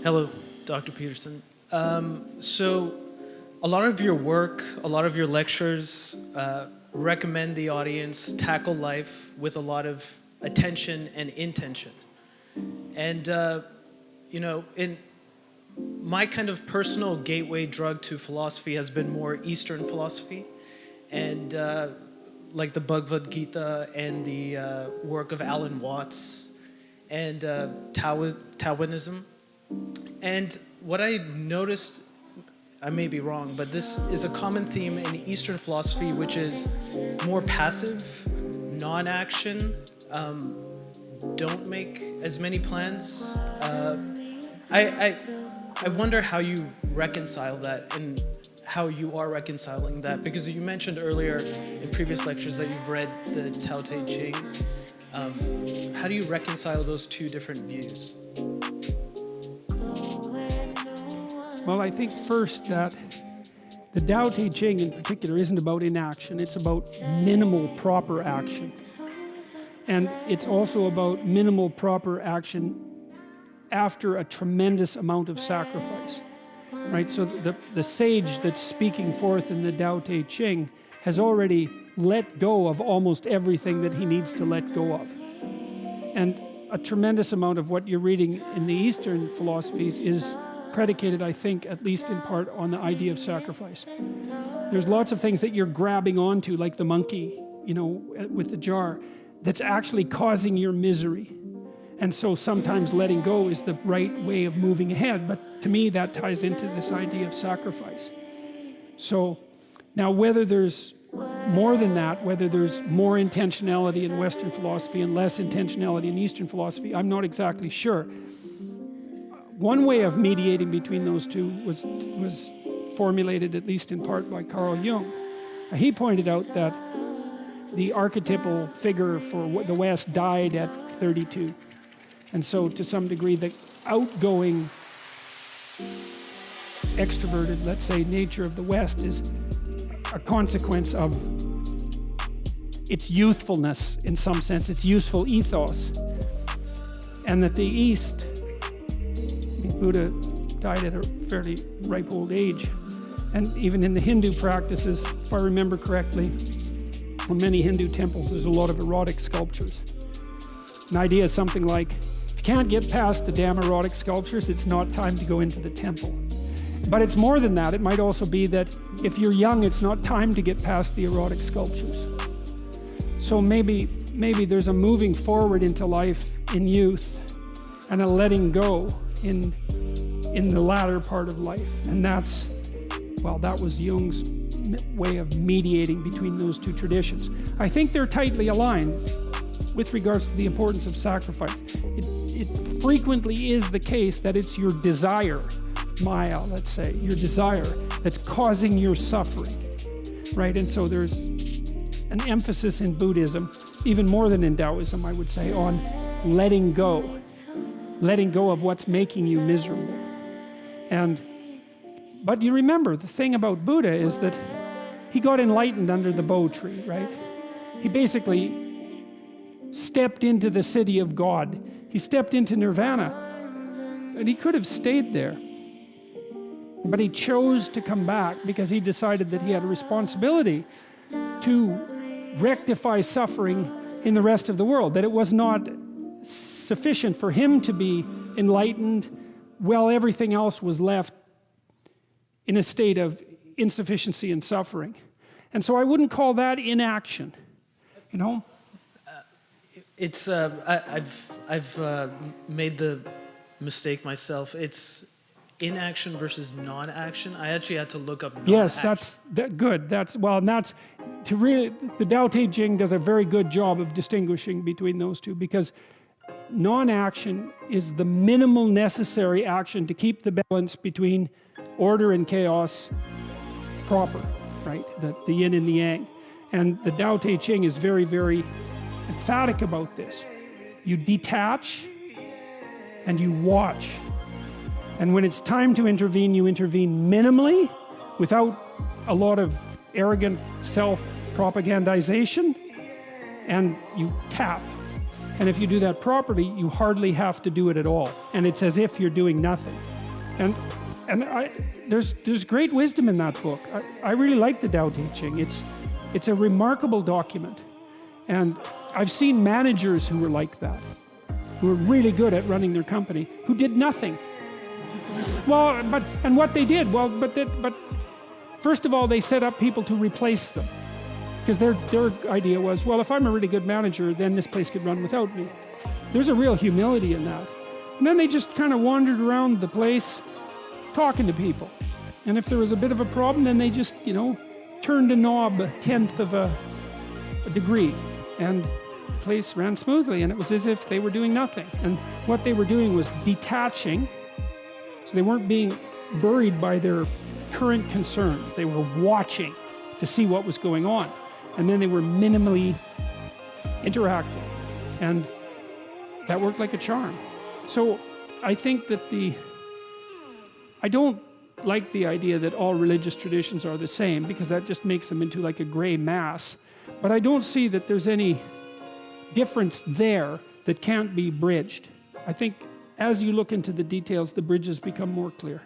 Hello, Dr. Peterson. So a lot of your work, a lot of your lectures recommend the audience tackle life with a lot of attention and intention. And, in my kind of personal gateway drug to philosophy has been more Eastern philosophy, and like the Bhagavad Gita and the work of Alan Watts and Taoism. And what I noticed, I may be wrong, but this is a common theme in Eastern philosophy, which is more passive, non-action, don't make as many plans. I wonder how you reconcile that and how you are reconciling that, because you mentioned earlier in previous lectures that you've read the Tao Te Ching. How do you reconcile those two different views? Well, I think first that the Tao Te Ching in particular isn't about inaction, it's about minimal proper action. And it's also about minimal proper action after a tremendous amount of sacrifice, right? So the sage that's speaking forth in the Tao Te Ching has already let go of almost everything that he needs to let go of. And a tremendous amount of what you're reading in the Eastern philosophies is predicated, I think, at least in part, on the idea of sacrifice. There's lots of things that you're grabbing onto, like the monkey, with the jar, that's actually causing your misery. And so sometimes letting go is the right way of moving ahead. But to me, that ties into this idea of sacrifice. So now whether there's more than that, whether there's more intentionality in Western philosophy and less intentionality in Eastern philosophy, I'm not exactly sure. One way of mediating between those two was formulated, at least in part, by Carl Jung. He pointed out that the archetypal figure for the West died at 32. And so to some degree, the outgoing, extroverted, let's say, nature of the West is a consequence of its youthfulness, in some sense, its useful ethos. And that the East, Buddha died at a fairly ripe old age. And even in the Hindu practices, if I remember correctly, in many Hindu temples, there's a lot of erotic sculptures. An idea is something like, if you can't get past the damn erotic sculptures, it's not time to go into the temple. But it's more than that. It might also be that if you're young, it's not time to get past the erotic sculptures. So maybe there's a moving forward into life in youth and a letting go in the latter part of life. And that was Jung's way of mediating between those two traditions. I think they're tightly aligned with regards to the importance of sacrifice. It frequently is the case that it's your desire, Maya, let's say, your desire, that's causing your suffering, right? And so there's an emphasis in Buddhism, even more than in Taoism, I would say, on letting go of what's making you miserable. But you remember, the thing about Buddha is that he got enlightened under the Bo tree, right? He basically stepped into the city of God. He stepped into nirvana, and he could have stayed there. But he chose to come back because he decided that he had a responsibility to rectify suffering in the rest of the world, that it was not sufficient for him to be enlightened while everything else was left in a state of insufficiency and suffering. And so I wouldn't call that inaction, It's I've made the mistake myself. It's inaction versus non-action. I actually had to look up non-action. Yes, that's good. The Tao Te Ching does a very good job of distinguishing between those two, because non-action is the minimal necessary action to keep the balance between order and chaos proper, right? The yin and the yang. And the Tao Te Ching is very, very emphatic about this. You detach and you watch. And when it's time to intervene, you intervene minimally, without a lot of arrogant self-propagandization, and you tap. And if you do that properly, you hardly have to do it at all. And it's as if you're doing nothing. And there's great wisdom in that book. I really like the Tao Te Ching. It's a remarkable document. And I've seen managers who were like that, who were really good at running their company, who did nothing. Well, and what they did, but first of all, they set up people to replace them. Because their idea was, well, if I'm a really good manager, then this place could run without me. There's a real humility in that. And then they just kind of wandered around the place talking to people. And if there was a bit of a problem, then they just, turned a knob a tenth of a degree. And the place ran smoothly, and it was as if they were doing nothing. And what they were doing was detaching, so they weren't being buried by their current concerns. They were watching to see what was going on. And then they were minimally interacting. And that worked like a charm. So I think that I don't like the idea that all religious traditions are the same, because that just makes them into like a gray mass. But I don't see that there's any difference there that can't be bridged. I think as you look into the details, the bridges become more clear.